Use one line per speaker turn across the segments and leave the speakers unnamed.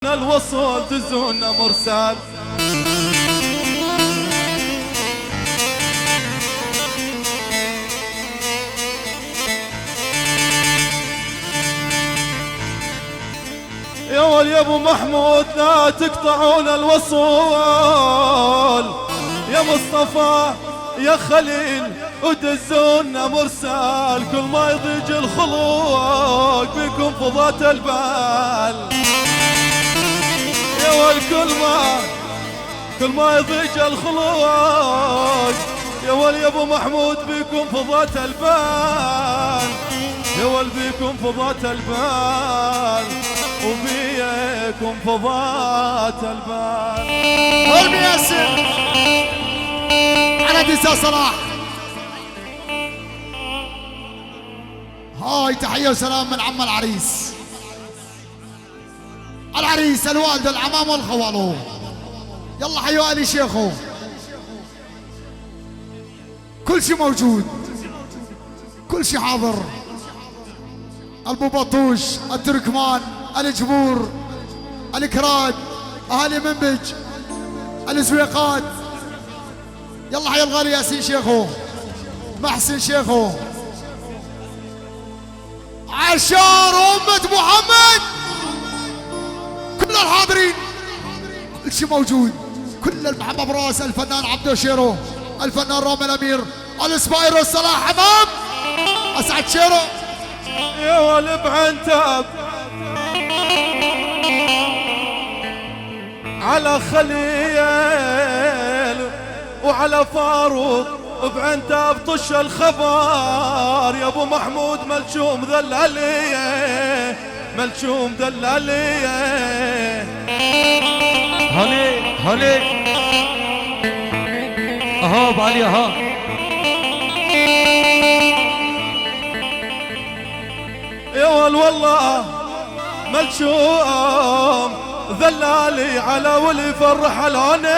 الوصول تزون مرسال. يا ول يا ابو محمود لا تقطعون الوصول، يا مصطفى يا خليل ودزونا مرسال. كل ما يضيج الخلوق بكم فضات البال. يا ول كل ما يضيج الخلوق، يا ول يا ابو محمود بكم فضات البال. يا ول بكم فضات البال وبيكم فضات البال.
قلبي ياسر على ديسا صلاح. هاي تحية وسلام من عم العريس، العريس الوالد العمام والخوالو. يلا حيوا لي شيخو، كل شي موجود، كل شي حاضر. البو بطوش، التركمان، الجبور، الكراد، اهالي منبج، الزويقات. يلا حي الغالي ياسين شيخو، محسن شيخو، عشار أمة محمد، كل الحاضرين، كل شيء موجود، كل المحبة براس. الفنان عبدو شيرو، الفنان رامي الأمير، السبايرو صلاح حمام، أسعد شيرو.
يا ول بعنتاب على خليل وعلى فاروق بعنتاب طش الخبر. يا ابو محمود ملشوم ذلاليه، ملشوم ذلاليه.
هلي هلي اهاب علي اهاب.
يا ول والله ملشوم ذلالي على ولي فرح العوني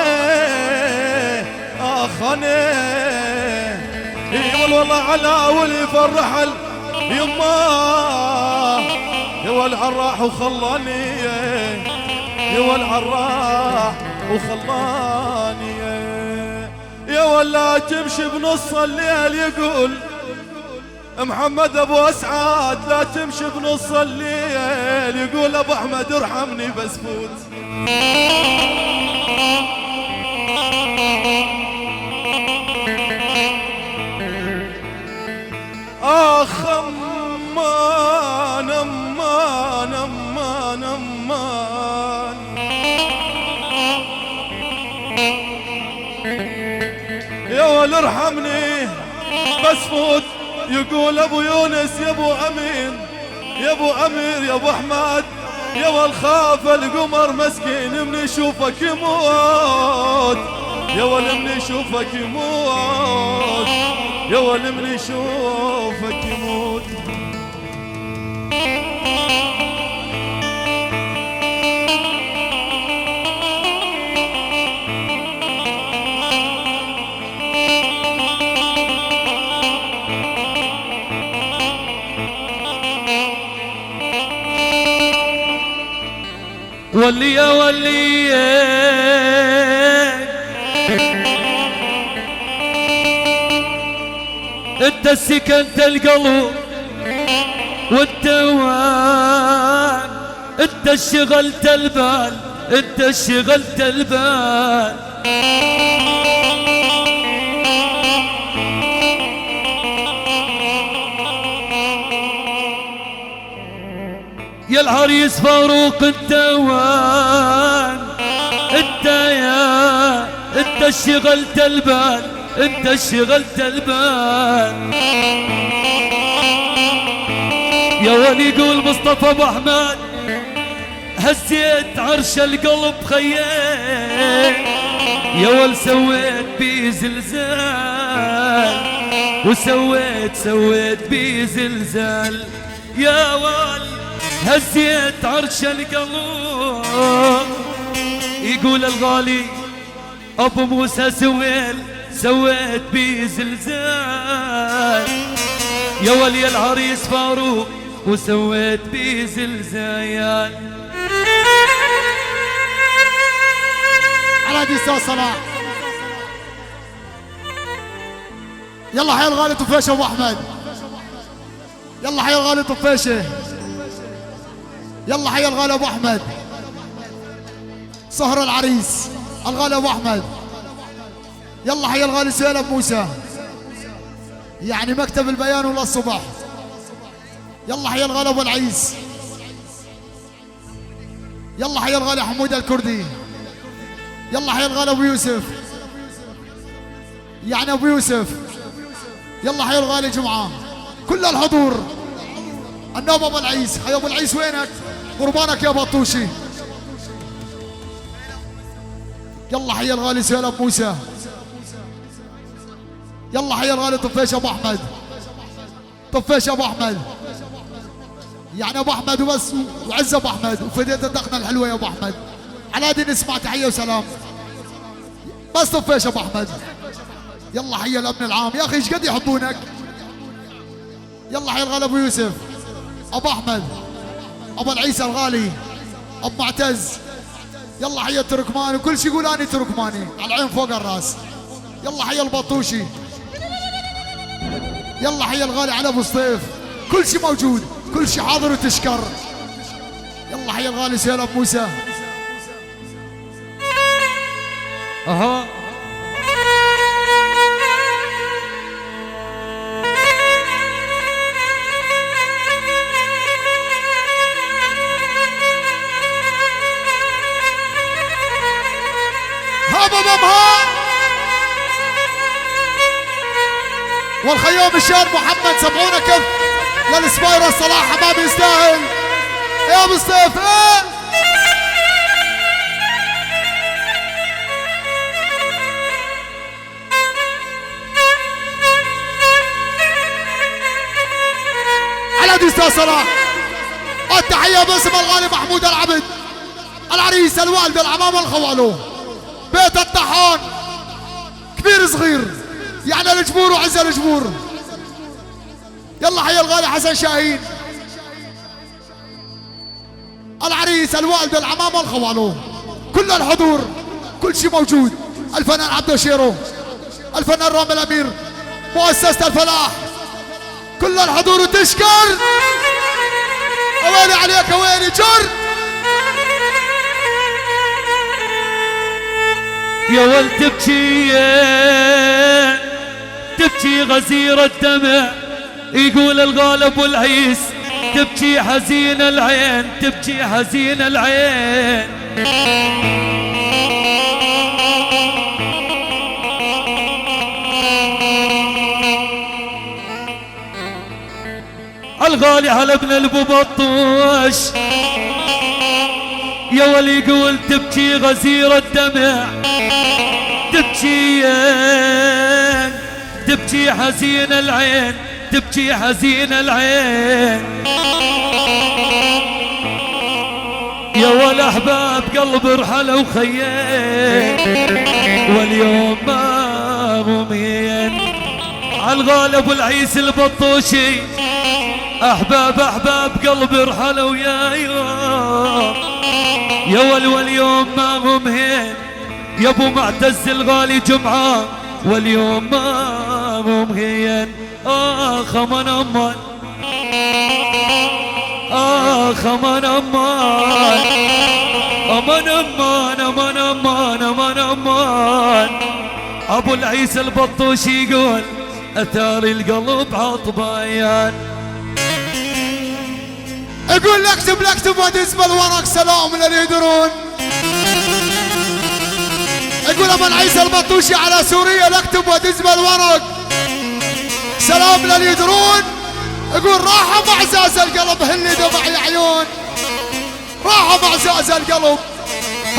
اخني. يا والله على ولي فرح يما. يا ول عراح وخلاني، يا ول عراح وخلاني. يا ولا تمشي بنص الليل يقول محمد ابو اسعد، لا تمشي بنص الليل يقول ابو احمد ارحمني بس فوت. اخ امان امان امان امان. يا ول ارحمني بس فوت. يقول ابو يونس يا ابو امين، يا ابو امير يا ابو احمد. يا ول خاف القمر مسكين من يشوفك يموت. يا ول من يشوفك يموت، يا ول من يشوفك يموت.
ولي يا ولي انت سكنت القلب والدوام، انت شغلت البال، انت شغلت البال. يا العريس فاروق الدوان، انت شغلت البال، انت شغلت البال. يا ولي يقول مصطفى ابو احمد هزيت عرش القلب خيال. يا ول سويت بي زلزال، سويت بي زلزال. يا ول هزيت عرش القلب. يقول الغالي ابو موسى سويت بي زلزال. يا ولي العريس فاروق وسويت بيه زلزال.
على دي استاذ صلاح. يلا حي الغالي طفيشه ابو احمد. يلا حي الغالي طفيشه. يلا حي الغالي ابو احمد. صهر العريس الغالي ابو احمد. يلا حي الغالي سهيل موسى، يعني مكتب البيان ولا الصبح. يلا حي الغالي ابو العيس. يلا حي الغالي حمود الكردي. يلا حي الغالي ابو يوسف، يعني ابو يوسف. يلا حي الغالي جمعه. كل الحضور. النوب ابو العيس. حي ابو العيس وينك؟ قربانك يا بطوشي. يلا حي الغالي سهيل ابو موسى. يلا حي الغالي طفيش ابو احمد. طفيش ابو احمد، يعني ابو احمد وبس، وعز ابو احمد وفديت الدقنه الحلوه يا ابو احمد. على دي نسمع تحيه وسلام بس. طفيش ابو احمد. يلا حي الامن العام يا اخي ايش قد يحبونك. يلا حي الغالي ابو يوسف، ابو احمد، ابو العيسى الغالي، ابو معتز. يلا حي التركماني، وكل شيء يقول اني تركماني على العين فوق الراس. يلا حي البطوشي. يلا حي الغالي على ابو سطيف. كل شيء موجود، كل شيء حاضر وتشكر. يلا حي الغالي سهيل ابو موسى.
اها
والخيوم الشاب محمد سمعونا كف للسبايرة صلاح حباب يستاهل يا ابو سيف. على دي استاذ صلاح. التحية باسم الغالي محمود العبد، العريس، الوالد، العمام، الخوالو، بيت الطحان، كبير صغير، يعني الجبور وعز الجبور. يلا حي الغالي حسن شاهين، العريس، الوالد، العمام، الخوالو، كل الحضور، كل شيء موجود. الفنان عبدو شيرو، الفنان رامي الامير، مؤسسة الفلاح، كل الحضور وتشكر. اويلي عليك اويلي جر.
يا ولد تبكي غزير الدمع، يقول الغالب والعيس تبكي حزين العين، تبكي حزين العين. الغالي على ابن الابو بطوش، يا ولي يقول تبكي غزير الدمع، تبكي حزين العين، تبكي حزين العين. يا والاحباب قلب رحلوا خيين، واليوم ماغومين عالغالب والعيس البطوشي. احباب قلب رحلوا يا يوم، يا واليوم ماغومين. يا ابو معتز الغالي جمعه، واليوم ماغومين. اخ من امان، اخ من امان، امان امان امان امان امان امان. ابو العيسى البطوشي يقول اثار القلب عطبيان.
اقول اكتب ودز بالورق سلام للي يدرون. اقول ابو العيسى البطوشي على سوريا اكتب ودز بالورق سلام للي يدرون. اقول راحوا معزاز القلب هلي دمع يا عيون، راحوا معزاز القلب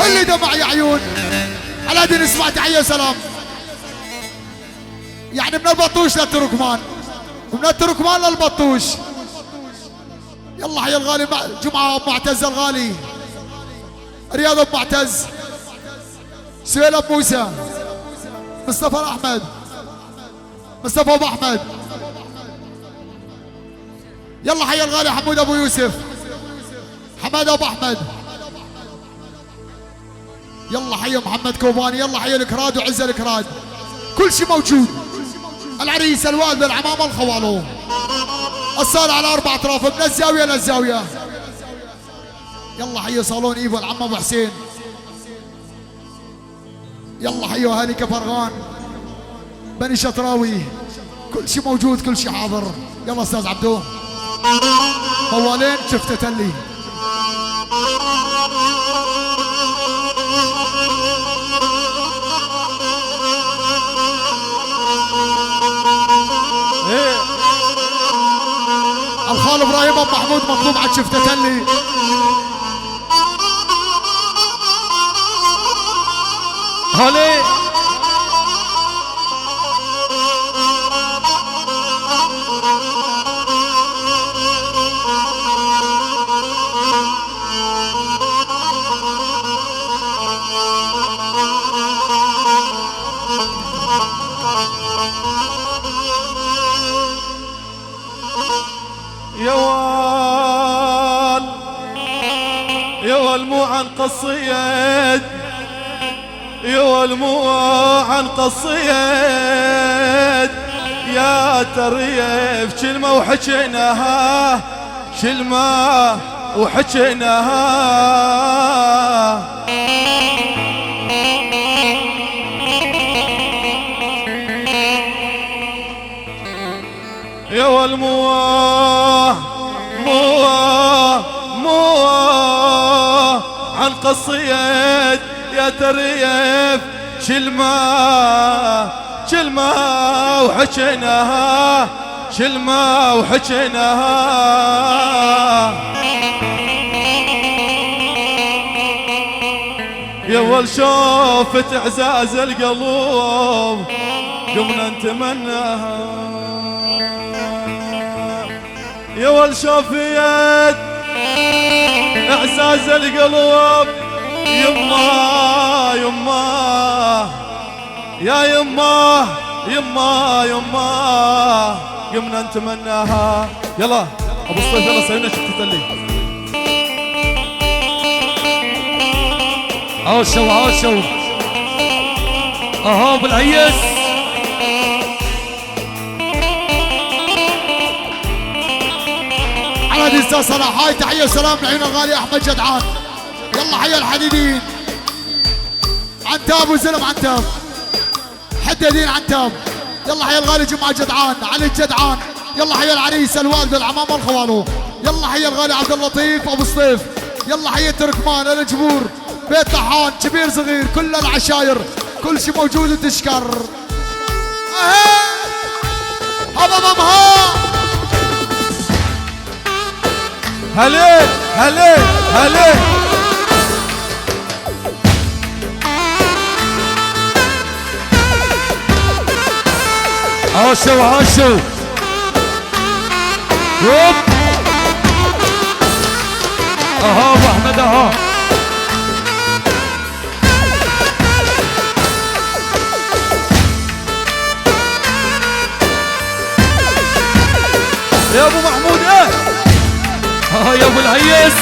هلي دمع يا عيون. على دي نسمع تحيه وسلام، يعني من البطوش للتركمان ومن التركمان للبطوش. يلا حي الغالي جمعه ابو معتز الغالي، رياض ابو معتز، سهيل ابو موسى، مصطفى احمد، مصطفى ابو احمد. يلا حي الغالي حمود ابو يوسف، حماد ابو احمد. يلا حي محمد كوباني، يلا حي الكراد وعز الكراد، كل شيء موجود. العريس الوالد العمامة الخوالو، الصالة على 4 اطراف من الزاوية للزاوية. يلا حي صالون ايفو العم ابو حسين، يلا حي اهالي كفرغان بني شطراوي، كل شيء موجود كل شيء حاضر. يلا استاذ عبدو موالين شفته تلي. الخال ابراهيم ابو محمود مطلوب عاد شفته تلي.
هولي
يا والمو عن قصيد، يا والمو عن قصيد، يا تريف كلمة وحكيناها، كلمة وحكيناها. يا والمواه عن قصيد، يا تريف كلمة وحكيناها، كلمة وحكيناها. يا ول شوفت اعزاز القلوب قمنا نتمناها. يا ول شوفيت اعزاز القلوب، يما يما يا يما يما يما قمنا نتمناها. يلا ابو الصيف يلا سوينا شفت اللي
عاشوا عاشوا اها بالعيس.
على دي استاذ صلاح، هاي تحيه وسلام لعيون الغالي احمد جدعان. يلا حي الحديدين، عنتاب وزلم عنتاب، حدادين عنتاب. يلا حي الغالي جمعه جدعان، علي الجدعان. يلا حي العريس الوالد العمامه الخوالو. يلا حي الغالي عبد اللطيف ابو الصيف. يلا حي التركمان الجبور بيت طحان كبير صغير، كل العشاير كل شيء موجود وتشكر. هذا ضمها
هلين هلين هلين.
عاشوا عاشوا يوب اها ابو احمد اها.
يا ابو محمود ايه
اها يا ابو العيس.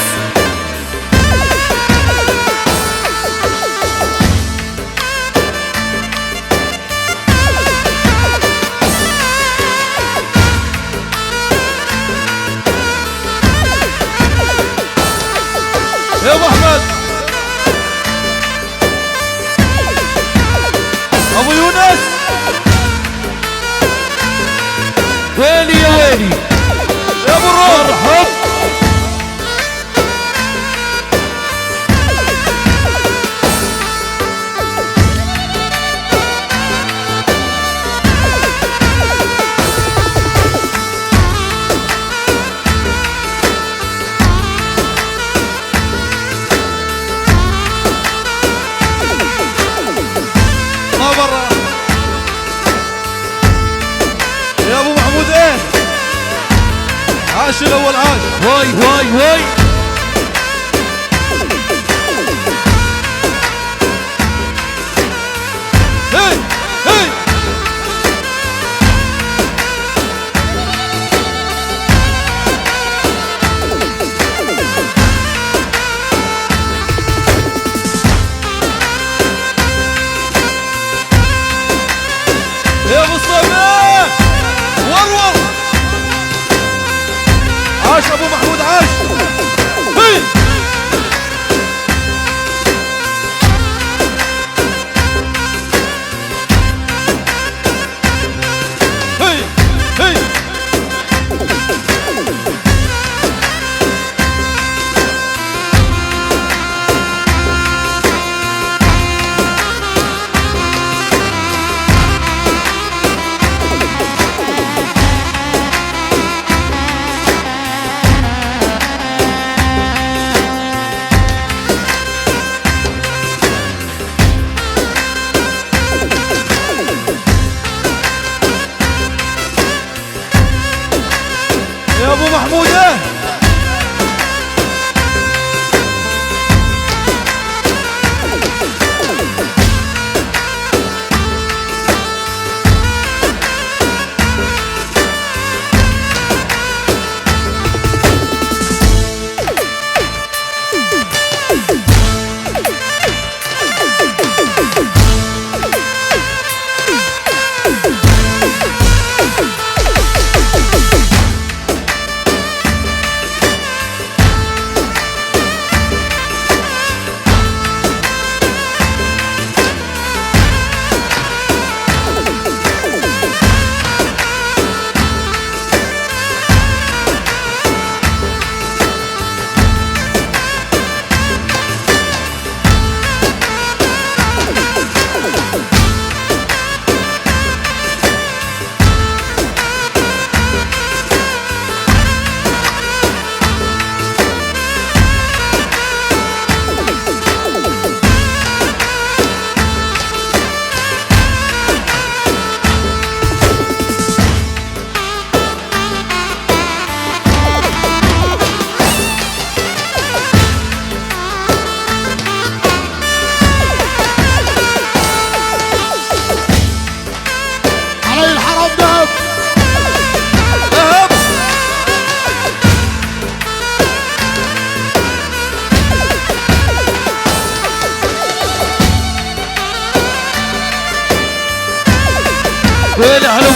يا ابو احمد ابو يونس
ويلي يا ويلي
يا ابو الروح.
مرحب.
ما برا يا ابو محمود ايه عاش الاول عاش.
واي واي واي
هي هي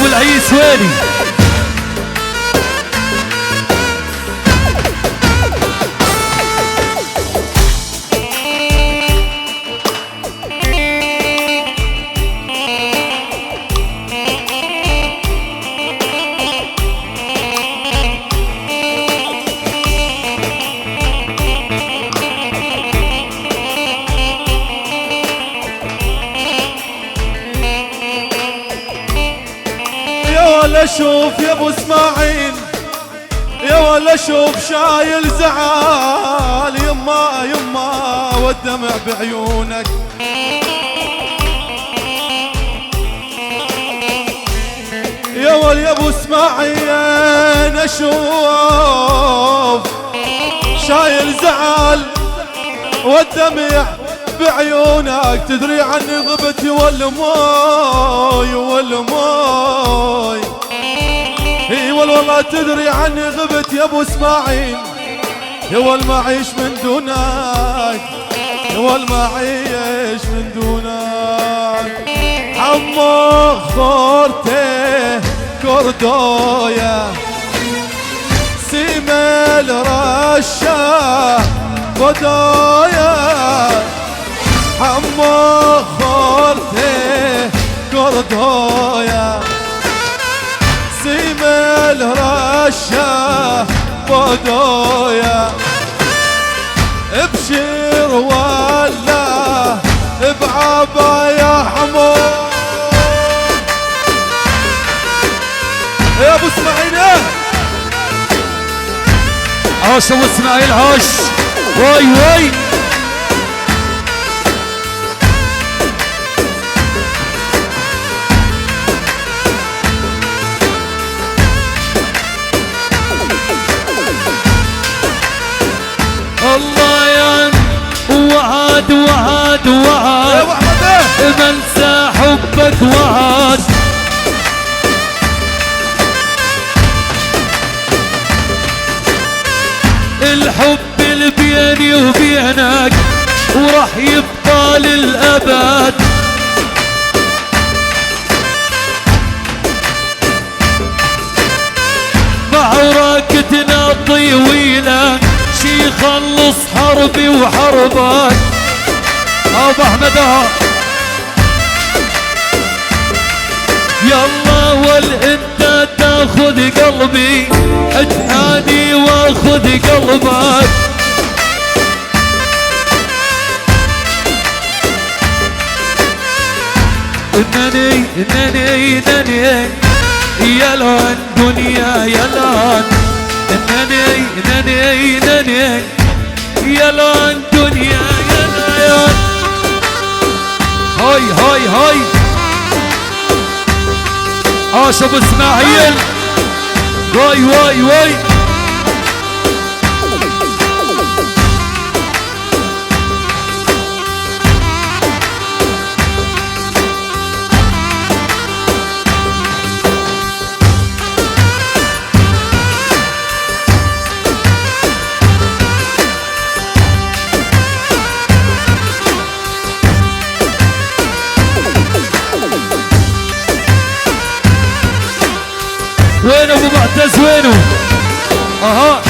العيس ويلي.
ولا شوف يا ابو اسماعيل، يا ولا شوف شايل زعال، يما يما والدمع بعيونك. يا ول يا ابو اسماعيل اشوف شايل زعال والدمع بعيونك، تدري عني غبتي والماي والماي، اي والله تدري عني غبت يا ابو اسماعيل، يا والما اعيش من دونك، يا والما اعيش من دونك. عمو خورته كردويا سيمل رشا بدايا، عمو خورته كردويا سيمل رشا بدايا، ابشر ولا بعبا يا حمو يا ابو اسماعيل.
عاش ابو اسماعيل عاش. واي واي الله يا وعد وعد وعد، بنسى حبك وعد، الحب اللي بيني وبينك وراح يبقى للأبد. معركتنا طويلة شي خلص حربي وحربك. ابو احمد يلا والانت تاخذ قلبي، اتهاني واخذ قلبك. انني انني انني يلا الدنيا يلا، انني انني انني يلا الدنيا يلا. هاي هاي هاي عاش ابو اسماعيل. واي واي واي وين ابو معتز وينه؟ اها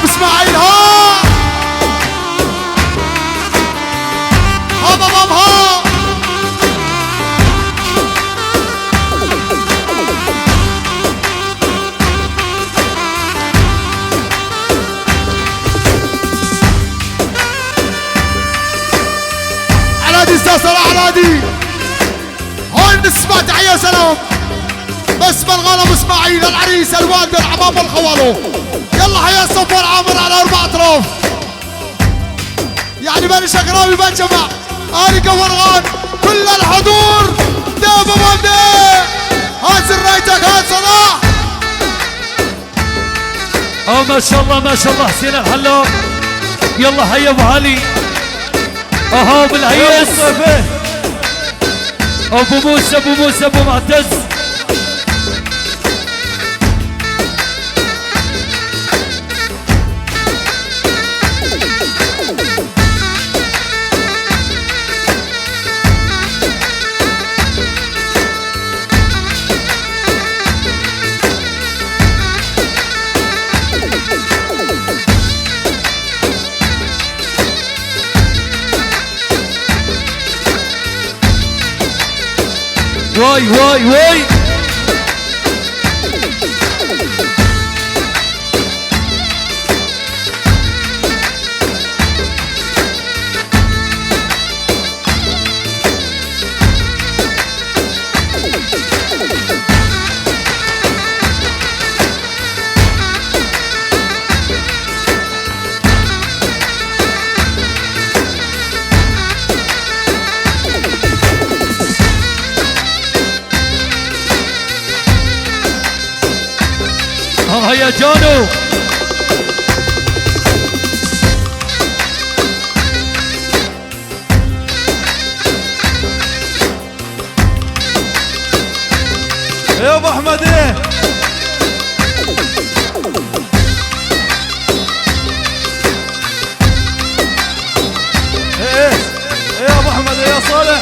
اسماعيل ها بابا ها. علادي استاذ صلاح علادي هون نسمع تحية سلام باسم الغنم اسماعيل العريس الوالد العمام والخوالو. يلا حيا الصف والعامر على 4 اطراف. يعني بني شقراوي بنجمع آلي قفرغان كل الحضور دابا مبدأ هات سريتك هات صلاح.
ما شاء الله ما شاء الله حسين الحلاق. يلا هيا ابو علي اهو بالعيس ابو موسى ابو موسى ابو معتز. واي واي واي هيا جانو.
يا ابو احمد ايه ايه يا ابو احمد يا صالح.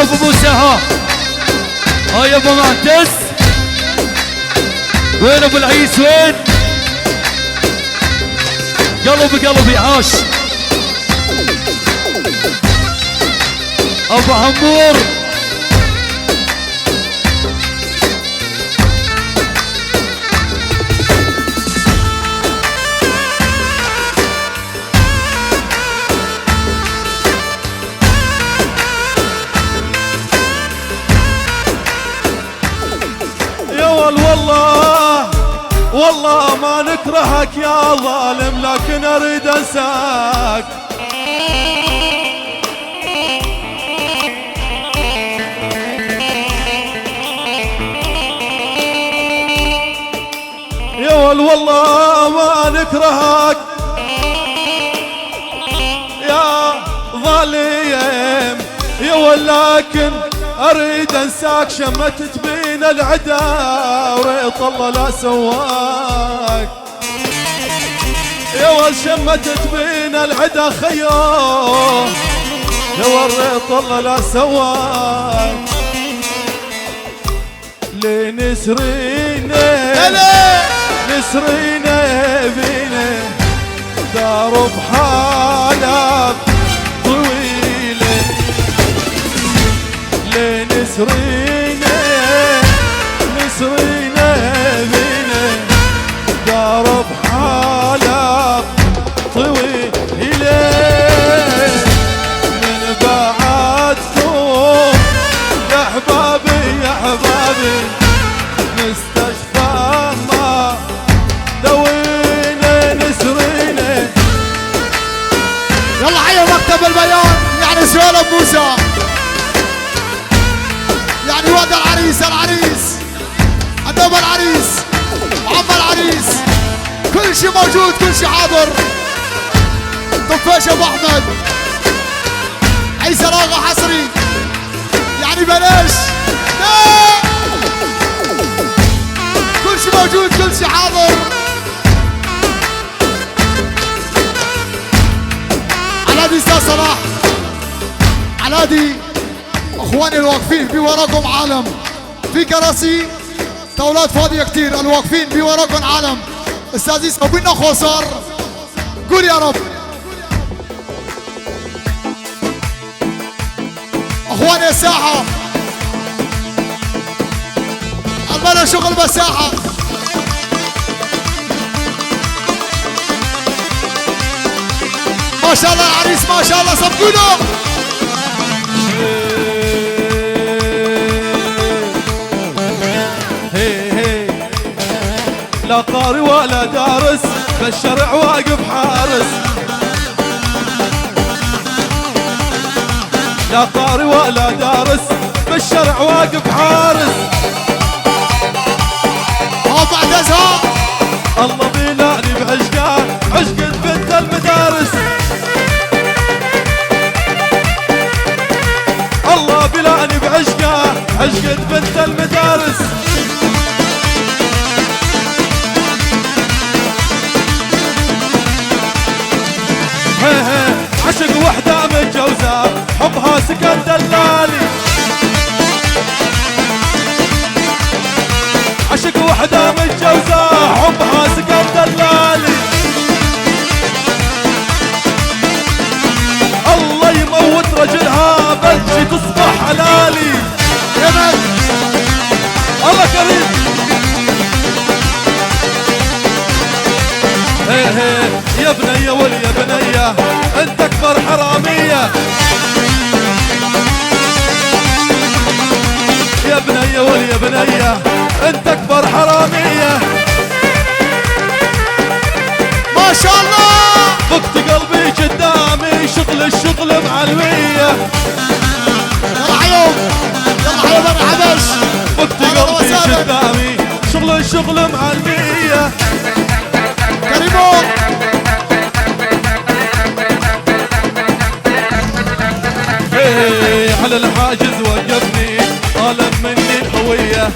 ابو موسى ها يا ابو معتز. وين ابو العيس وين؟ قلبي قلبي عاش. ابو عمور
والله والله ما نكرهك يا ظالم لكن اريد انساك. يا والله ما نكرهك يا ظالم يا ولكن اريد انساك. شمتت بين العدا وريت الله لا سواك. يا ول شمتت بين العدا خيو يا وريت الله لا سواك. لنسرينا نسرينا بينا دار بحالك طويله. لنسرينا نسرينا بينا دار بحالك طويله. من بعدكم يا احبابي يا احبابي مستشفى ما دوينا نسرينا.
يلا حيا مكتب البيان يعني سؤال ابو موسى يعني واد العريس ادب العريس عم العريس كل شي موجود كل شي حاضر. طفاش ابو احمد عيسى راغة حصري يعني بلاش كل شي موجود كل شي حاضر. على دي استاذ صلاح على دي اخواني الواقفين بوراكم عالم في كراسي طاولات فاضيه كتير. الواقفين بوراكم عالم. استاذ يسمى بينا خسر قول يا رب. اخواني الساحه بلا شغل مساحة. ما شاء الله العريس ما شاء الله صفقونا.
لا قاري ولا دارس بالشرع واقف حارس. لا قاري ولا دارس بالشرع واقف حارس.
بعدها
الله بيلاني بعشقه عشقة بنت المدارس. الله بيلاني بعشقه عشقة بنت المدارس. عشق وحدة متجوزة حبها سكن دلالي. عشق وحدة متجوزة حبها سكن دلالي. الله يموت رجلها بلشي تصبح حلالي.
يا من
الله كريم. يا بنية واليا بنية انت اكبر حرامية. يا بنية واليا بنية انت اكبر حرامية.
ما شاء الله
فقت قلبي قدامي شغل الشغل معلوية.
يلا حيوم يلا حيوم انا حبش.
فقت قلبي قدامي شغل الشغل معلوية.
كريمون
على الحاجز وقفني طالب مني الهوية.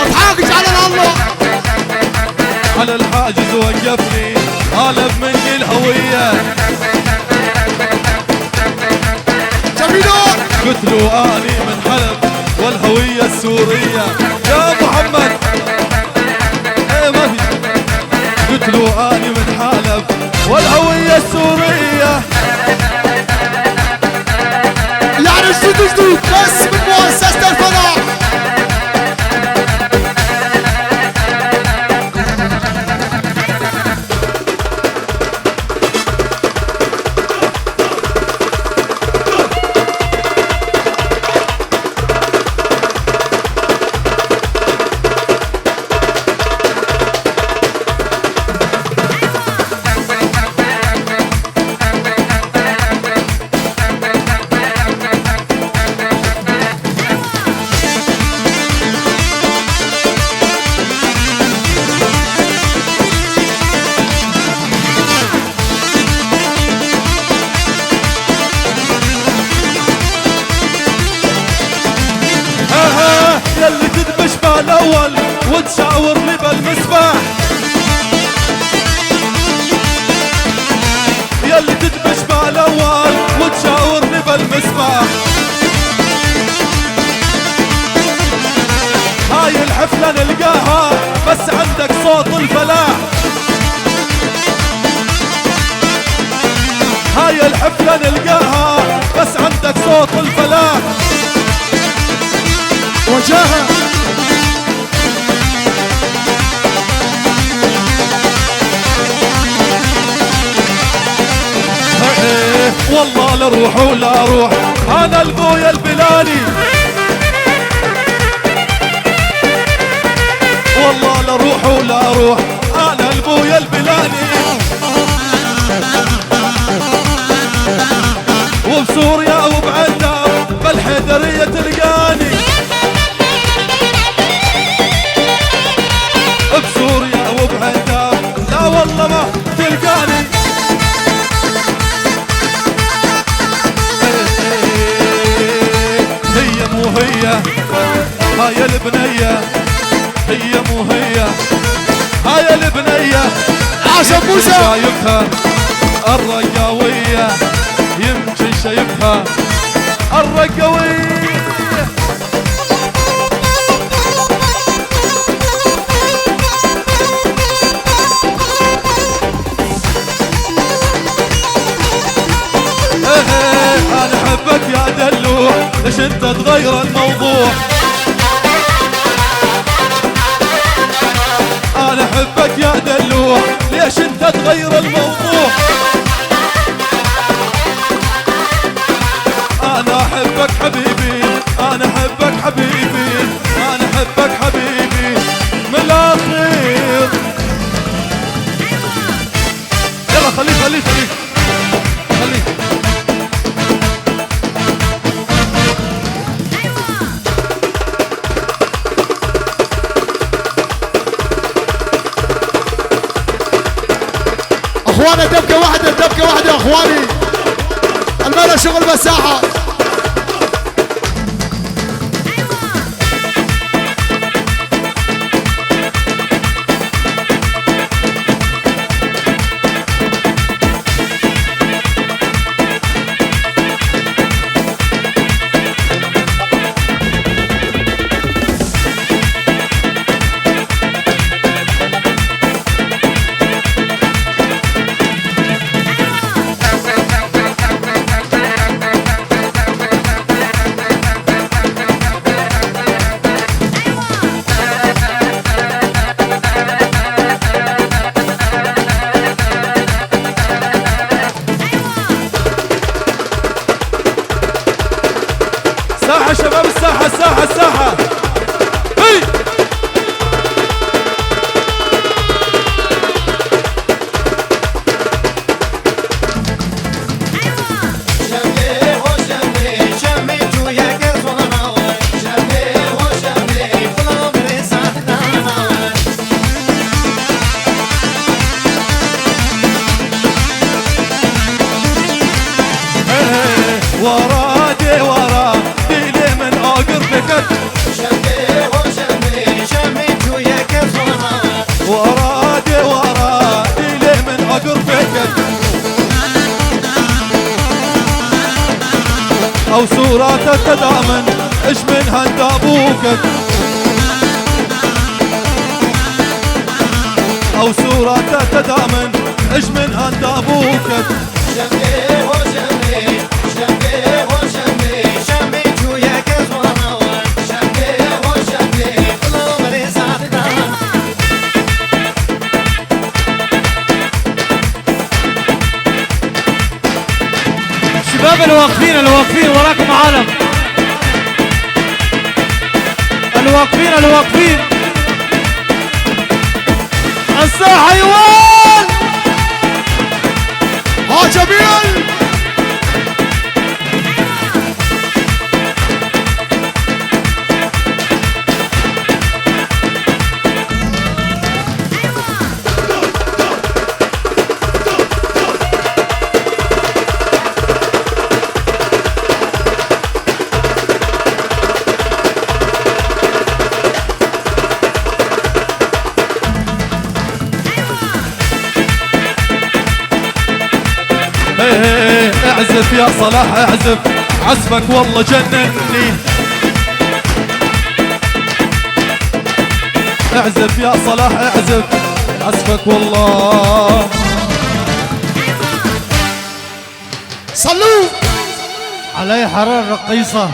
اضحكش على الله.
على الحاجز وقفني طالب مني الهوية.
جميلون
قلت له اني من حلب والهوية السورية. يا محمد ايه ما في. قلت له اني من حلب والهوية السورية.
يعني جديد بس من مؤسسة الفلاح.
يلي تدبش بالاول وتشاور لي بالمسبح. يلي تدبش بالاول وتشاور لي بالمسبح. هاي الحفلة نلقاها بس عندك صوت الفلاح. هاي الحفلة نلقاها بس عندك صوت الفلاح.
وجاهه
والله لا روح ولا روح انا البويا البلالي. والله لا روح ولا روح انا البويا البلالي. وبسوريا وبعدها بالحيدرية تلقاني. بسوريا وبعدها لا والله ما تلقاني. هي مو هي هاي البنية. هي مو هي هاي البنية.
عاشق موسى
شايفها الرقاوية يمكن شايفها الرقاوية. انا احبك يا دلوع ليش انت تغير الموضوع. احبك يا دلوع، ليش انت تغير الموضوع؟ انا احبك حبيبي، انا احبك حبيبي، انا احبك حبيبي من الاخير. يلا خليك خليك خليك خليك.
اخوانا دبكه واحده، دبكه واحده يا اخواني، المانا شغل مساحه.
الساحة شباب، الساحة الساحة الساحة. هي ورا دي ورا دي من اوقر فكت، ورا دي ورا دي من اوقر فكت، او صورات التدامن ايش من هندابوكت، او صورات التدامن ايش من هندابوكت.
شباب الواقفين الواقفين وراكم عالم، الواقفين الواقفين الساحة يوال.
ها جميل
اعزف يا صلاح اعزف، عزفك والله جنني. اعزف يا صلاح اعزف، عزفك والله.
صلوا
علي حرارة رقيصة.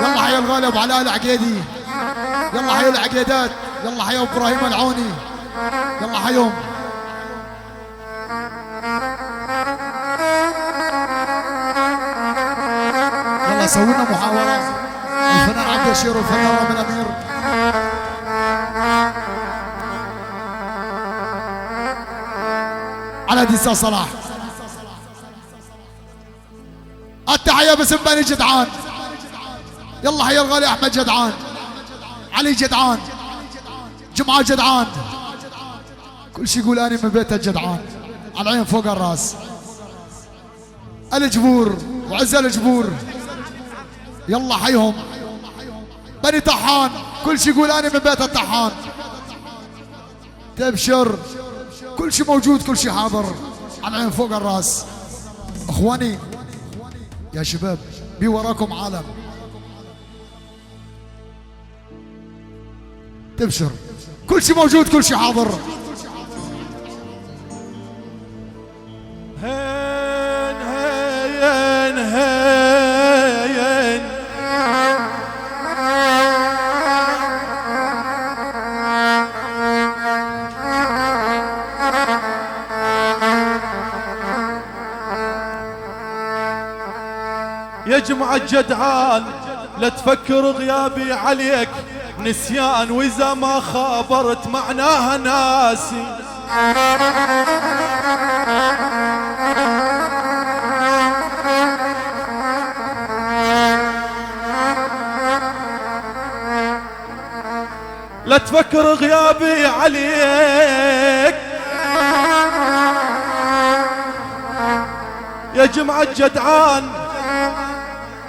يلا حيا الغالي ابو علاء العقيدي، يلا حيا العقيدات، يلا حيا ابراهيم العوني، يلا حيهم. يلا سوينا محاورة الفنان عبد الشير والفنان رامي الامير. على ديسا صلاح التحية باسم بني جدعان. يلا حيا الغالي احمد جدعان، علي جدعان، جمعة جدعان، كل شي يقول اني من بيت الجدعان، على العين فوق الراس. الجبور وعزة الجبور، يلا حيهم. بني طحان، كل شي يقول اني من بيت الطحان. تبشر، كل شي موجود، كل شي حاضر، على العين فوق الراس. اخواني يا شباب بي وراكم عالم. تبشر، كل شي موجود، كل شي حاضر.
هي جمعة جدعان لا تفكر غيابي عليك نسيان، وإذا ما خابرت معناها ناسي. لا تفكر غيابي عليك يا جمعة جدعان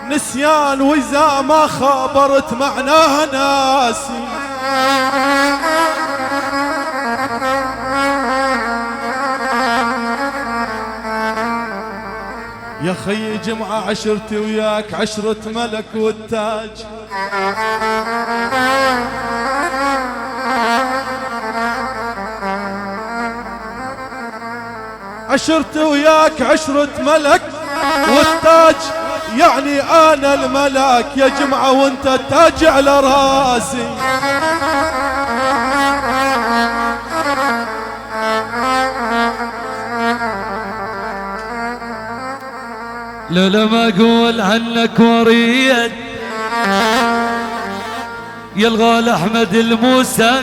نسيان، وإذا ما خابرت معناها ناسي. يا خي جمعة عشرتي وياك عشرة ملك والتاج، عشرتي وياك عشرة ملك والتاج، يعني أنا الملاك يا جمعة وانت التاج على راسي.
لولا ما اقول عنك وريد يا الغالي احمد الموسى،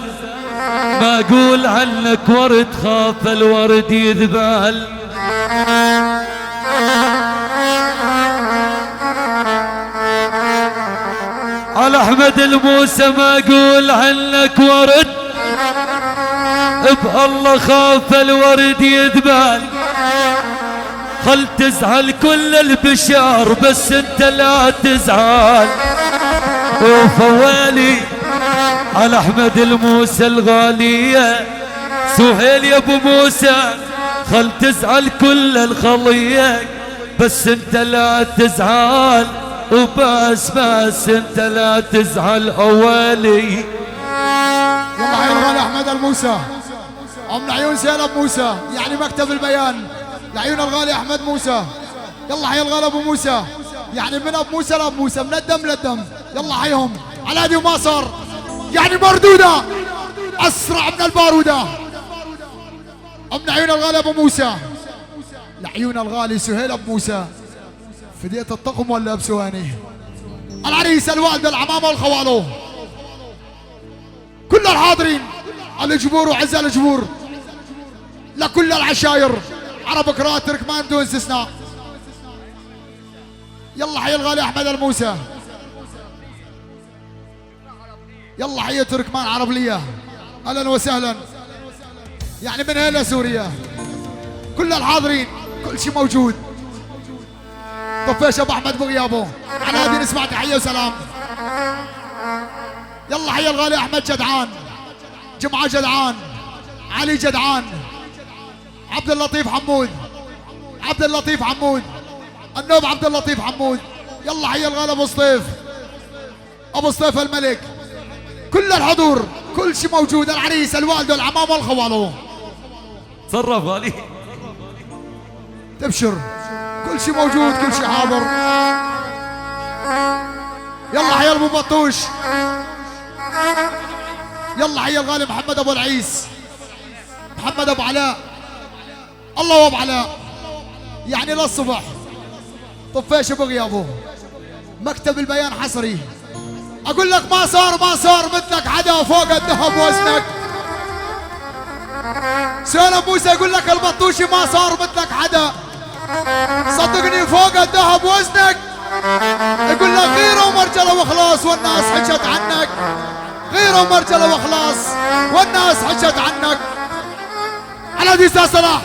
ما اقول عنك ورد خاف الورد يذبال. على احمد الموسى ما اقول عنك ورد، بالله خاف الورد يذبال. خل تزعل كل البشر بس انت لا تزعل. وفوالي على احمد الموسى الغالية سهيل يا ابو موسى، خل تزعل كل الخلية بس انت لا تزعل. وبس انت لا تزعل اولي.
يلا حي الغالي احمد الموسى ام عيون سهيل ابو موسى، يعني مكتب البيان لعيون الغالي احمد موسى. يلا حي الغالي ابو موسى، يعني من ابو موسى لابو موسى، من الدم للدم. يلا حيهم على هدي وما صار، يعني مردوده اسرع من الباروده. من عيون الغالي ابو موسى لعيون الغالي سهيل ابو موسى، فدية الطقم ولا بسواني؟ العريس الوالده العمامه والخوالو، كل الحاضرين الجبور وعز الجبور، لكل العشاير عرب كرات تركمان بدون استثناء. يلا حي الغالي احمد الموسى، يلا حي تركمان عربليه، اهلا وسهلا، يعني من هنا سوريا. كل الحاضرين كل شيء موجود. طفيش ابو احمد بغيابه، على هذه نسمع تحيه وسلام. يلا حي الغالي احمد جدعان، جمعه جدعان، علي جدعان، عبد اللطيف حمود، عبد اللطيف حمود، النوب عبد اللطيف حمود. يلا حي الغالي ابو سطيف، ابو سطيف الملك، كل الحضور كل شيء موجود. العريس الوالده العمام والخوالو،
تصرف غالي
تبشر كل شيء موجود كل شيء حاضر. يلا حي ابو بطوش، يلا حي الغالي محمد ابو العيس، محمد ابو علاء، الله ابو علاء، يعني للصبح. طفيش بغيابه، مكتب البيان حصري. اقول لك ما صار مثلك حدا فوق الذهب وزنك. سهيل ابو موسى يقول لك البطوشي ما صار مثلك حدا، صدقني فوق الذهب وزنك. يقول لك غيره ومرجله وخلاص والناس حكت عنك، غيره ومرجله وخلاص والناس حكت عنك. على دي استاذ صلاح،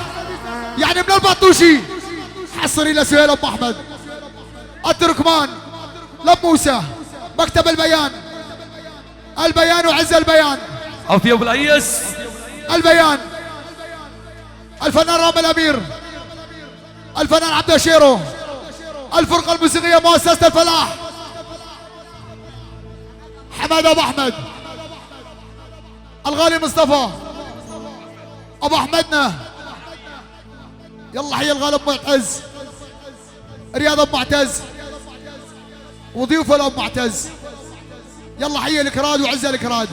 يعني من البطوشي حصري لسهيل ابو احمد، التركمان لابو موسى، مكتب البيان، البيان وعز البيان.
عافية ابو العيس،
البيان، الفنان رامي الامير، الفنان عبد شيرو، الفرقه الموسيقيه مؤسسه الفلاح، حماد ابو احمد، الغالي مصطفى ابو احمدنا. يلا حي الغالي ابو معتز، رياض ابو معتز، وضيوفه الابو معتز. يلا حي الكراد وعز الكراد،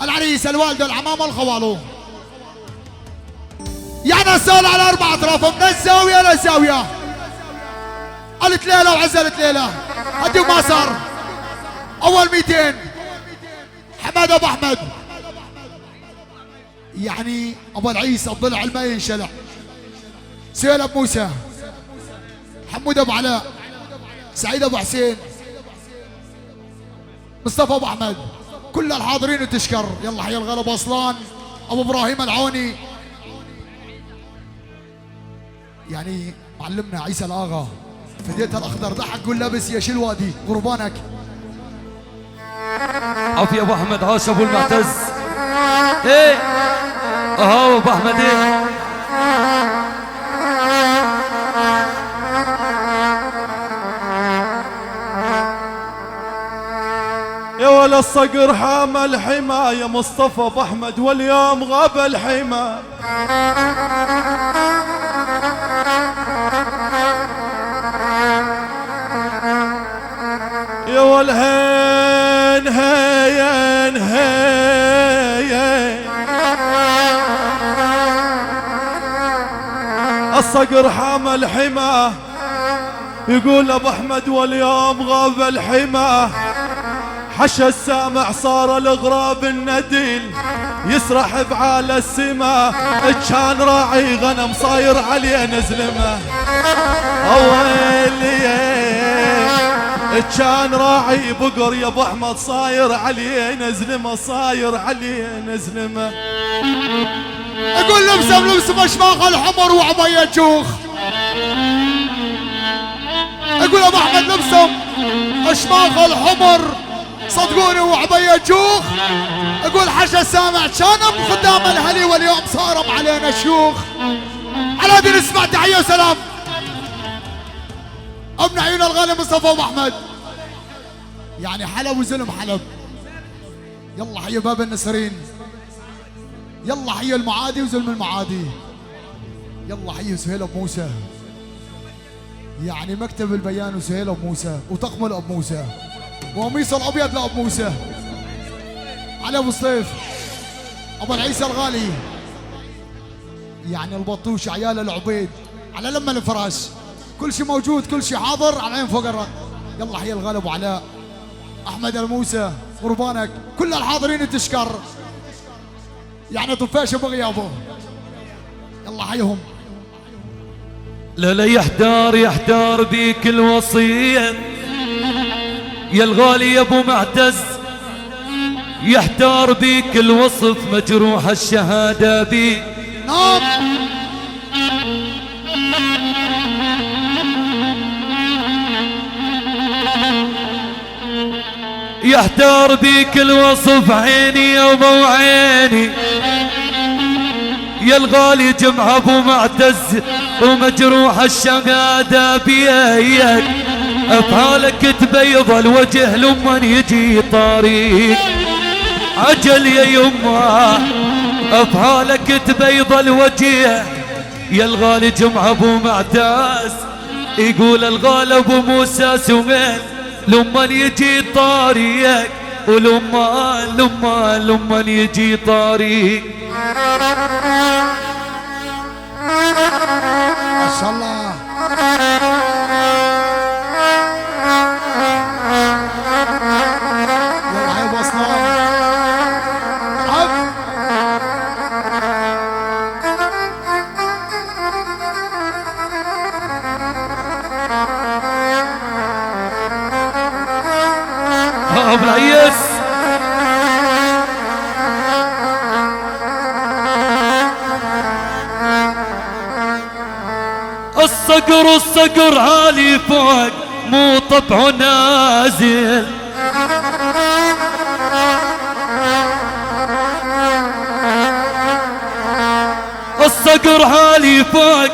العريس الوالده العمامه الخوالو. يعني السؤال على 4 اطراف من الزاويه للزاويه. قالت ليلى وعزلت ليلى. هدي وما صار. اول 200 حماد ابو احمد، يعني ابو العيس الضلع الماء ينشلع. سهيل ابو موسى، حمود ابو علاء، سعيد ابو حسين، مصطفى ابو احمد، كل الحاضرين تشكر. يلا حي الغلب اصلان ابو ابراهيم العوني، يعني معلمنا عيسى الاغا فديت الاخضر ضحك قول لابس يا شلوادي قربانك.
عافية ابو احمد، عاش ابو المعتز. ايه اهو ابو احمد ايه.
يا ولا الصقر حامل حماية مصطفى ابو احمد واليوم غاب الحما. يا والهين هين هين الصقر حامل حماه يقول ابو احمد واليوم غاب الحما. حشى السامع صار الغراب النديل يسرح بعالى السما. كان راعي غنم صاير عليه نزلمه اويلي. كان راعي بقر يا ابو احمد صاير عليه نزلمه صاير عليه نزلمه.
اقول لبسه مشماخ الحمر وعباية جوخ. اقول ابو احمد لبسه مشماخ الحمر صدقوني وعباية جوخ. اقول حشا سامع كان خدام الهلي واليوم صارم علينا شيوخ. على دين اسمع تحيه وسلام ابن عيون الغالي مصطفى ابو احمد، يعني حلب وزلم حلب. يلا حي باب النسرين، يلا حي المعادي وزلم المعادي، يلا حي سهيل ابو موسى، يعني مكتب البيان وسهيل ابو موسى وطقم الابو موسى وقميص الابيض لابو موسى. علي ابو سطيف ابو العيسى الغالي، يعني البطوش عيال العبيد على لما الفراش كل شيء موجود كل شيء حاضر على عين فوق الرق. يلا حي الغالي ابو علاء احمد الموسى قربانك كل الحاضرين تشكر، يعني طفاش بغيابه. يلا حيهم.
لا لا يحتار بيك الوصية يا الغالي يا ابو معتز. يحتار بيك الوصف مجروح الشهادة بي.
نعم
يحتار بيك الوصف عيني يا ابو عيني يا الغالي جمع ابو معتز ومجروح الشهادة بيك. افعالك تبيض الوجه لمن يجي طريق عجل يا يمه. افعالك تبيض الوجه يا الغالي جمع ابو معتز. يقول الغالي ابو موسى سهيل لمن يجي طريق لمن يجي طريق.
ما شاء الله. يلا يا ابو اصلان
ابو العيس. الصقر عالي فوق مو طبعه نازل. الصقر عالي فوق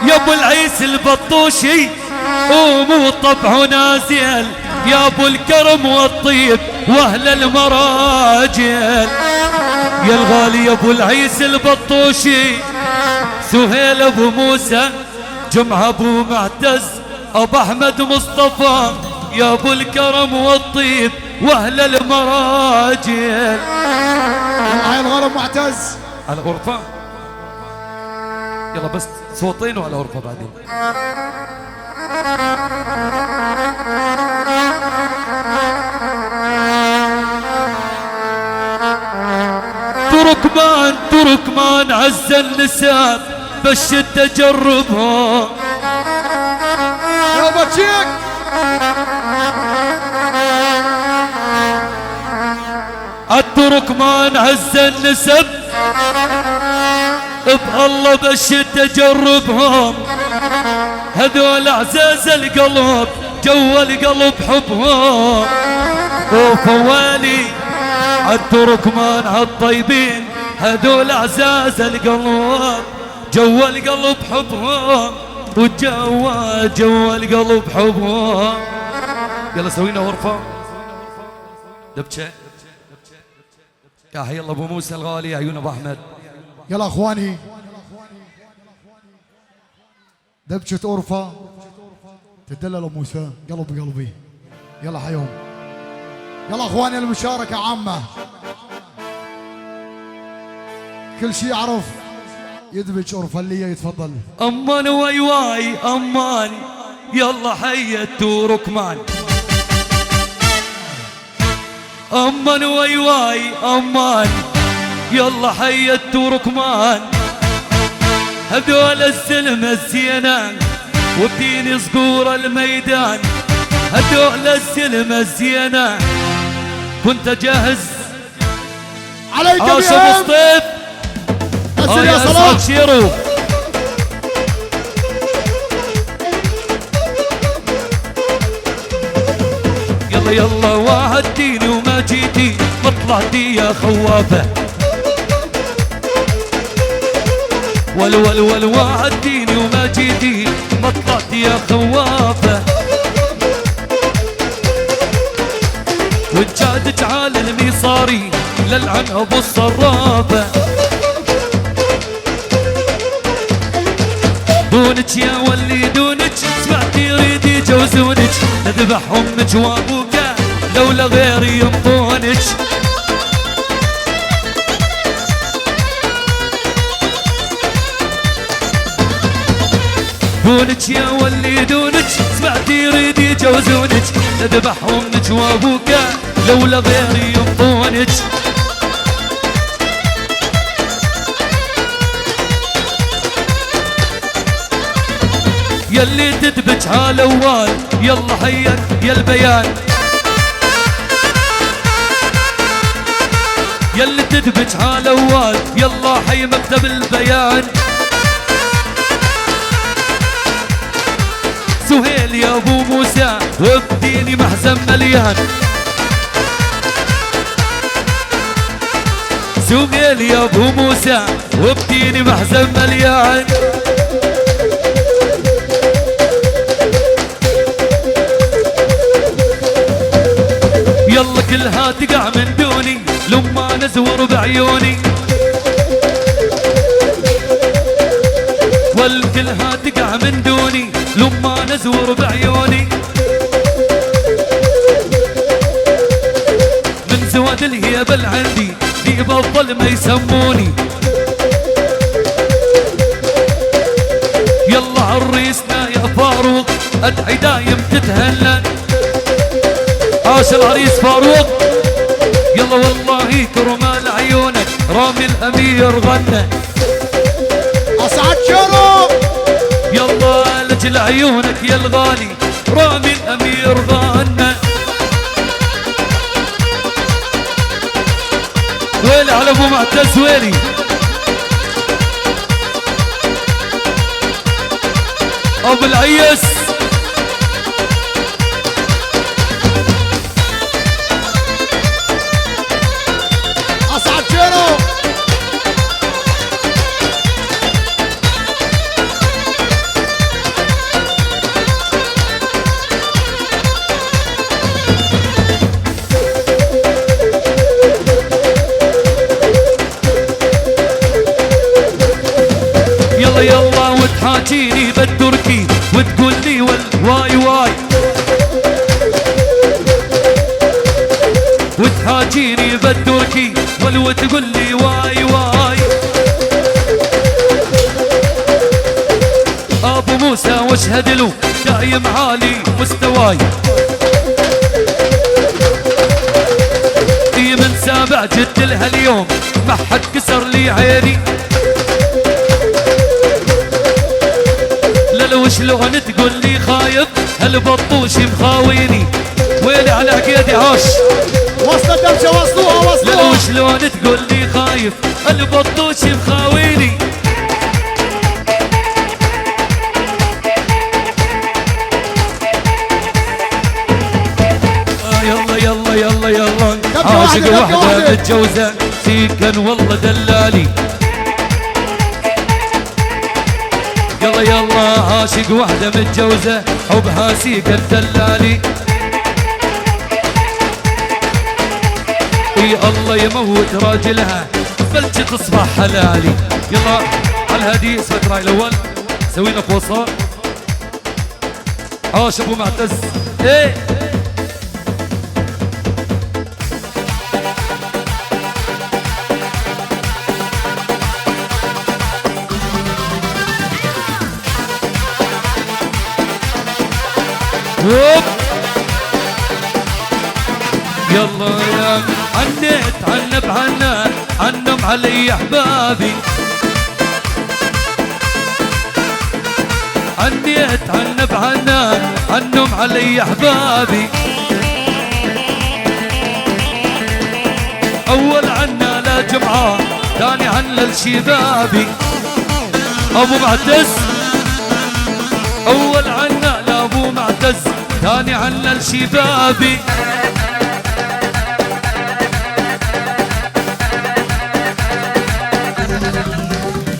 يا ابو العيس البطوشي ومو طبعه نازل. يا ابو الكرم والطيب واهل المراجل يا الغالي يا ابو العيس البطوشي سهيل ابو موسى جمع ابو معتز ابو احمد مصطفى يا ابو الكرم والطيب واهل المراجل.
هاي الغرب معتز
على غرفة. يلا بس صوتين وعلى غرفة بعدين. تركمان تركمان عز النساب بالشدة جربها
يا باتشيك
التركمان عز النسب بالله بالشدة جربهم هذول اعزاز القلب جو القلب حبهم وفوالي التركمان عالطيبين هذول اعزاز القلب جو القلب حبهم جو القلب حبهم. يلا سوينا غرفة دبشة يا حي الله ابو موسى الغالي عيون ابو احمد.
يلا اخواني دبشة أورفا تدلل موسى قلب قلبي. يلا حيهم. يلا اخواني المشاركة عامة كل شي يعرف يدبج أورفا اللي يتفضل.
امان واي واي امان يلا حي التركمان امان واي واي امان يلا حي التركمان هذول الزلمة الزينان وبدين صقور الميدان هذول الزلمة الزينان كنت جاهز
عليك
عاصم
بهم
الصيف
يا صلاح
شيرو. يلا يلا وعدتيني وما جيتي ما طلعتي يا خوافة ول وعدتيني وما جيتي ما طلعتي يا خوافة وجادك على الميصاري للعن ابو الصرافة دونك يا ولي دونك سمعتي يريد يجوزونك نذبح امك وابوك لولا غيري ينطونك دونك يا ولي دونك سمعتي يريد يجوزونك نذبح امك وابوك لولا غيري ينطونك يلي تدبج هالوال يلا حيك يا البيان يلي تدبج هالوال يلا حي مكتب البيان سهيل يا ابو موسى وبديني محزن مليان سهيل يا ابو موسى وبديني محزن مليان يلا كلها تقع من دوني لما نزور بعيوني والكلها تقع من دوني لما نزور بعيوني من زواد الهيبل عندي دي بفضل ما يسموني يلا عريسنا يا فاروق ادعي دايم تتهلل عاش العريس فاروق يلا والله كرمال عيونك رامي الامير غنى
اسعد شرف
يلا لجل عيونك يا الغالي رامي الامير غنى ويلي على ابو معتز ويلي ابو العيس
اسعد شرف
يلا يلا وتحاجيني بالتركي وتقول لي واي واي وتحاجيني بالتركي وتقول لي واي واي ابو موسى واشهد له دايم عالي مستواي من سابع جد لها اليوم ما حد كسر لي عيني لو شلون تقول لي خايف هالبطوش مخاويني ويلي على عقيدي عاش
وصلت دمشة وصلوها
لو شلون تقول لي خايف هالبطوش مخاويني يلا يلا يلا يلا عاشق وحدة متجوزة سيكن والله دلالي يلا يلا عاشق وحدة متجوزة حبها سيكن دلالي اي الله يموت راجلها بلش تصبح حلالي يلا على الهدي اسمك راي الاول سوينا فوصال عاش ابو معتز ايه يلا يا عنيت عنب عنان عنم علي احبابي عنيت عنب عنان عنم علي احبابي اول عنا لا جمعة ثاني عنا للشبابي ابو معتز اول عنا لابو معتز ثاني عنا لشبابي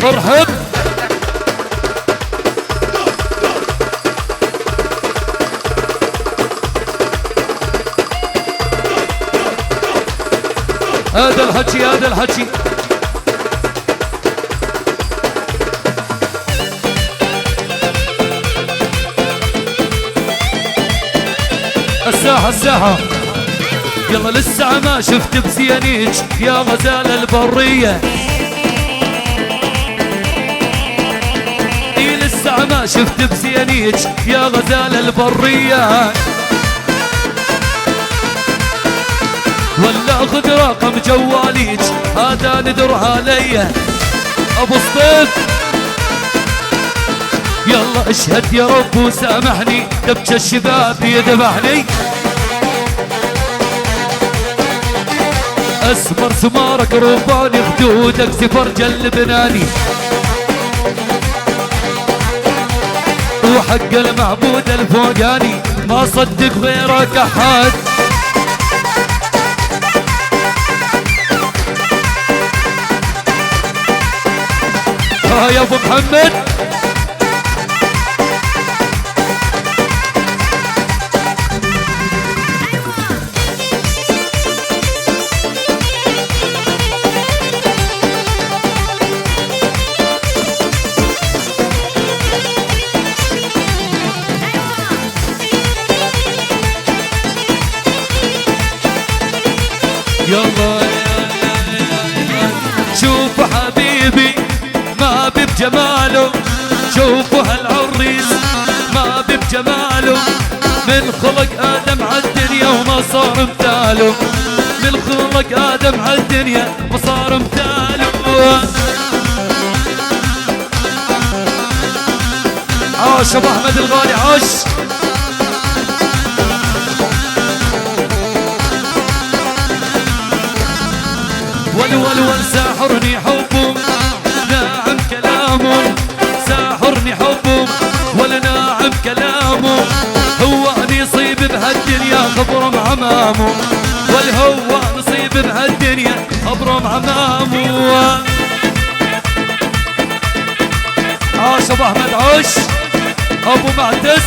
ارحب هذا الحكي هذا الحكي الساحة الساحة يلا لسه ما شفت بزينيك يا غزال البرية اي لسه ما شفت بزينيك يا غزال البرية ولا اخذ رقم جواليك هذا ندرها ليا ابو الصيف يلا اشهد يا رب وسامحني دبش الشباب يذبحني اسمر سمارك رباني خدودك سفر جل بناني وحق المعبود الفوقاني ما صدق غيرك احد يا ابو محمد يلا شوف حبيبي ما بجماله شوفوا هالعريس ما بجماله من خلق آدم عالدنيا وما صار مثاله من خلق آدم عالدنيا وصار مثاله عاش ابو احمد الغالي عاش والولول ساحرني حبه ناعم كلامه ساحرني حبه ولا ناعم كلامه هو نصيب بهالدنيا خبرم عمامه والهو نصيب بهالدنيا خبرم عمامه عاش ابو احمد عاش ابو معتز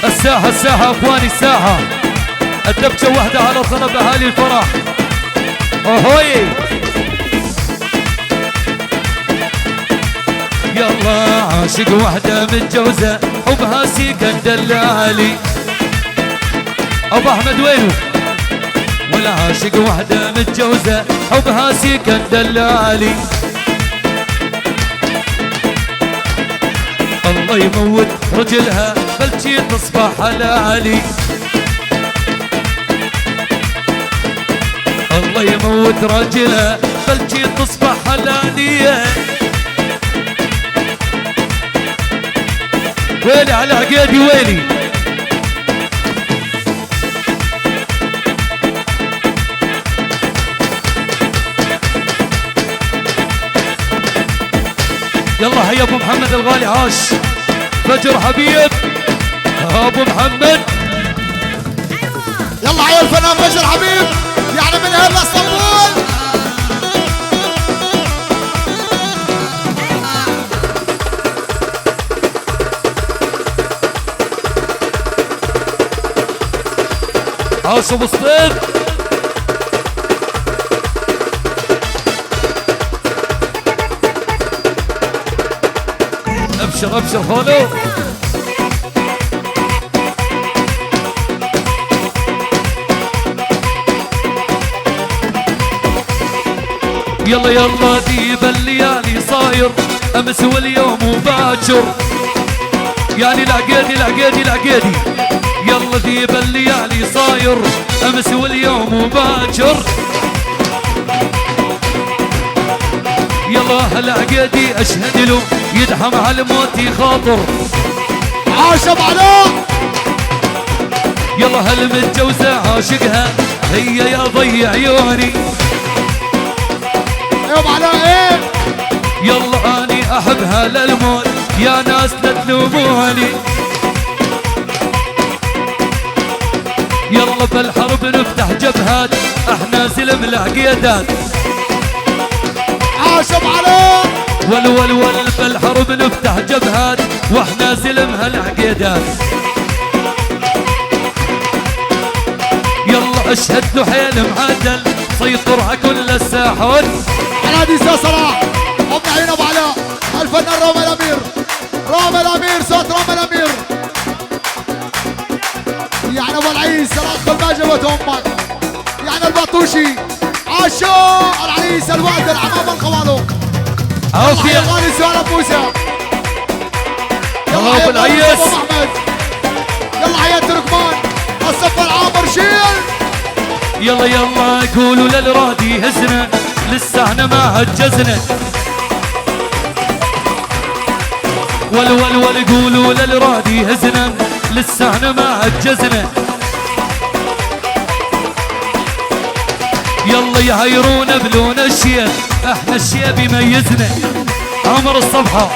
الساحة الساحة اخواني الساحة الدبكة وحدة على طلب اهالي الفرح اهوي يلا عاشق وحدة متجوزة حبها سيكن دلالي ابو احمد وينه والعاشق وحده متجوزه حبها سكن دلالي. الله يموت رجلها بلجي تصبح حلالي. الله يموت رجلها بلجي تصبح حلالية. ويلي على عقيدي ويلي. يلا هيا ابو محمد الغالي عاش فجر حبيب ابو محمد.
يلا هيا الفنان فجر حبيب يعني من اهل اسطنبول.
عاش ابو سطيف. ابشر ابشر خالو. يلا يلا ديب الليالي صاير امس واليوم وباكر يعني العقيدي العقيدي العقيدي. يلا ديب الليالي صاير امس واليوم وباكر. يلا هالعقيدي اشهد له يدحم على الموت خاطر.
عاش ابو علاء.
يلا هالمتجوزه عاشقها هي يا ضي عيوني.
يا ابو علاء ايه.
يلا اني احبها للموت يا ناس لا تلوموني. يلا بالحرب نفتح جبهات احنا زلم العقيدات.
عاش ابو علاء.
ول بالحرب نفتح جبهات واحنا زلم هالعقيدات. يلا اشهد له حيل معدل سيطر على كل الساحات.
حنادي صلاح ام عين ابو علاء الفنان رامي الامير. رامي الامير صوت رامي الامير يعني ابو العيس الاخ ما جابت امك يعني البطوشي. عاشو العريس الوادر عمام الخوالو.
عافية
يلا غالي سؤال ابو موسى.
يلا ابو العيس.
يلا حياة تركمان الصف العامر شيل.
يلا يلا قولوا للرادي هزنا لسه احنا ما عجزنا. ول قولوا للرادي هزنا لسه احنا ما عجزنا. يلا يهيرونا بلون الشيب احنا الشيب يميزنا. عمر الصفحة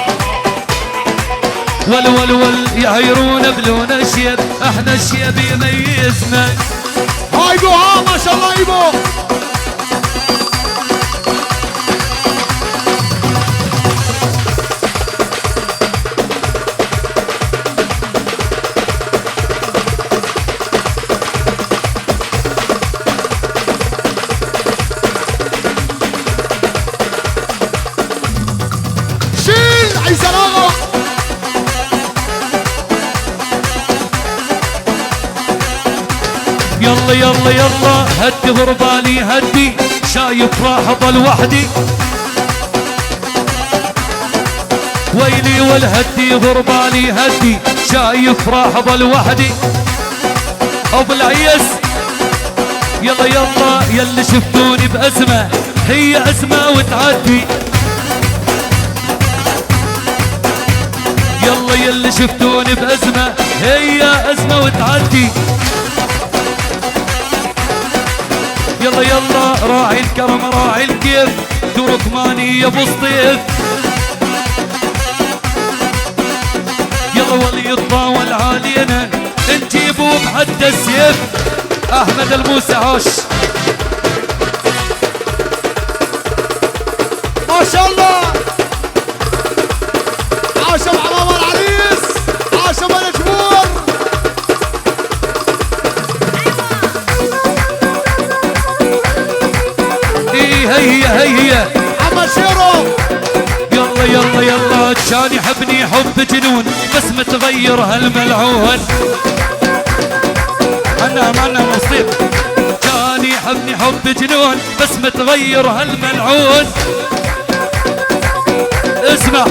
ول يهيرونا بلون الشيب احنا الشيب يميزنا.
هاي بو ها ما شاء الله يبو. شيل عيسى لاغا.
يلا يلا يلا هدي غربالي هدي شايف راح اضل وحدي. ويلي والهدي غربالي هدي شايف راح اضل وحدي. ابو العيس يلا يلا يلي شفتوني بأزمة هي أزمة وتعدي. يلا يلي شفتوني بأزمة هي أزمة وتعدي. يلا يلا راعي الكرم راعي الكيف تركماني يا ابو سطيف. يلا ولي يتطاول علينا نجيبه بحد السيف. احمد الموسى عاش
ما شاء الله. عاش ابو عمام العريس. عاش ابو الجمهور.
هي
محمد شيرو.
يلا يلا يلا كان يحبني حب جنون بس متغير هالملعون. انا مصيب كان يحبني حب جنون بس متغير هالملعون. اسمع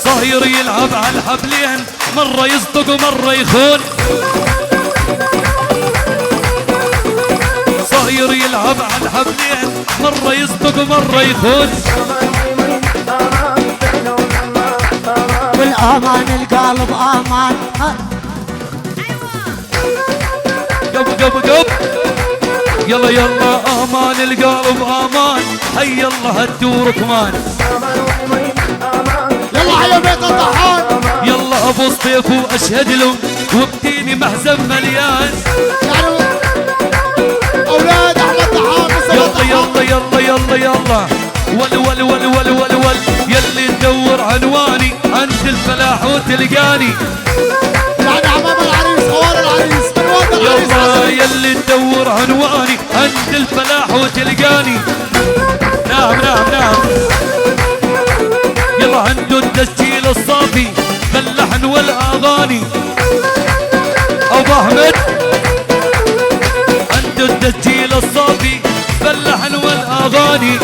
صاير يلعب على الحبلين مرة يصدق ومرة يخون. صاير يلعب على الحبلين مرة يصدق ومرة يخون.
والأمان القلب أمان.
قب يلا يلا امان القلب امان. هيا يلا هالدور كمان.
يلا حيا بيت الطحان.
يلا ابو سطيف واشهد له وبديني محزن مليان.
يعني اولاد احمد طحان.
يلا يلا يلا يلا يلا ول ول ول ول ول ول. يلي تدور عنواني عند الفلاح وتلقاني.
يعني عمام العريس خوال العريس بنوات العريس.
يلا يلي تدور عنواني عند الفلاح وتلقاني. نعم نعم نعم. يلا عنده التسجيل الصافي باللحن والاغاني. ابو احمد عنده التسجيل الصافي باللحن والاغاني.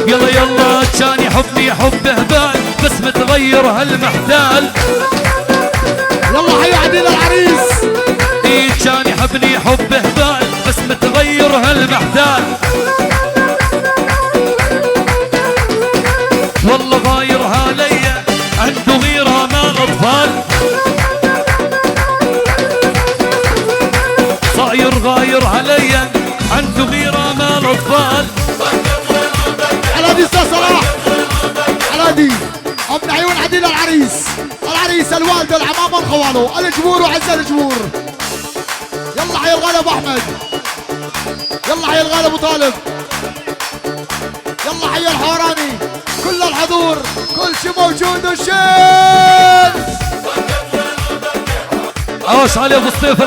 يلا يلا كان يحبني حب هبال بس متغير هالمحتال.
يلا حيا عديل العريس.
ايه كان يحبني حب هبال بس متغير هالمحتال. والله غاير عليا عنده غيرة مال اطفال. صاير غاير عليا عنده غيرة مال اطفال.
علادي استاذ صلاح. علادي ابن عيون عديل العريس. العريس الوالده العمامه الخواله الجمهور وعز الجمهور. يلا حي الغالي ابو احمد. يلا حي الغالي ابو طالب. يلا حي الحوراني. كل الحضور كل شيء موجود والشيء.
عاش علي ابو سطيف.